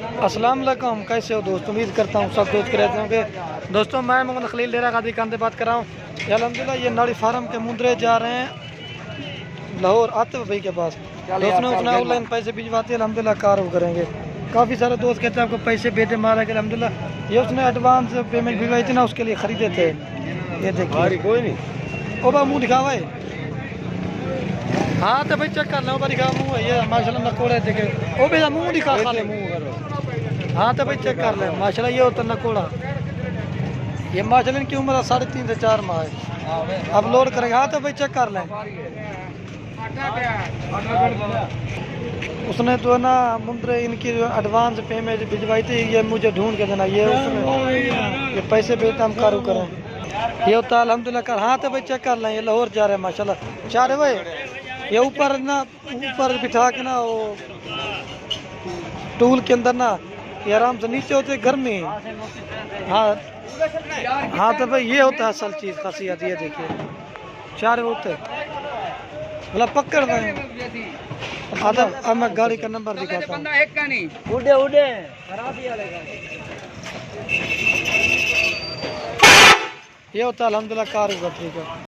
अस्सलाम वालेकुम, कैसे हो दोस्त? उम्मीद करता हूँ सब दोस्त रहते होंगे। दोस्तों मैं मोहम्मद खलील डेरा गादी खान से बात कर रहा हूँ। अल्हम्दुलिल्लाह ये नाड़ी फार्म के मुंदरे जा रहे हैं लाहौर आतिफ भाई के पास। दोस्त ने उसने ऑनलाइन पैसे भिजवाते हैं, अल्हम्दुलिल्लाह कार वो करेंगे। काफ़ी सारे दोस्त कहते हैं आपको पैसे भेजे मारा के, अल्हम्दुलिल्लाह ये उसने एडवांस पेमेंट भिजवाई थी ना, उसके लिए ख़रीदे थे। ये देखिए कोई नहीं ओ बा मुँह दिखावा है। हाँ तो भाई चेक कर लो, दिखा मुँह है ये माशाल्लाह नकोड़ा देखे। ओ भैया मुँह दिखा खा ले मुँह करो। हाँ तो भाई चेक कर ले माशाल्लाह ये होता नकोड़ा। ये माशाल्लाह इनकी उम्र 3.5 से 4 माह है। अब लोड करेंगे। हाँ तो भाई चेक कर लें। उसने तो ना मुंद्रे इनकी एडवांस पेमेंट भिजवाई थी, ये मुझे ढूंढ के देना। ये उसमें ये पैसे भेजता हम कारू करें। ये होता अल्हम्दुलिल्लाह कर। हाँ तो भाई चेक कर लें। ये लाहौर जा रहे हैं माशाल्लाह। चाह रहे भाई ये ऊपर ना ऊपर बिठा के ना वो टूल के अंदर ना ये आराम से, नीचे होते गर्मी। हाँ हाँ तो भाई ये होता है असल चीज़ खासियत। ये देखिए चार होते बोला पकड़ रहे हैं। अब मैं गाड़ी का नंबर दिखाता हूँ। उड़े उड़े ये होता है अल्हम्दुलिल्लाह कार का। ठीक है।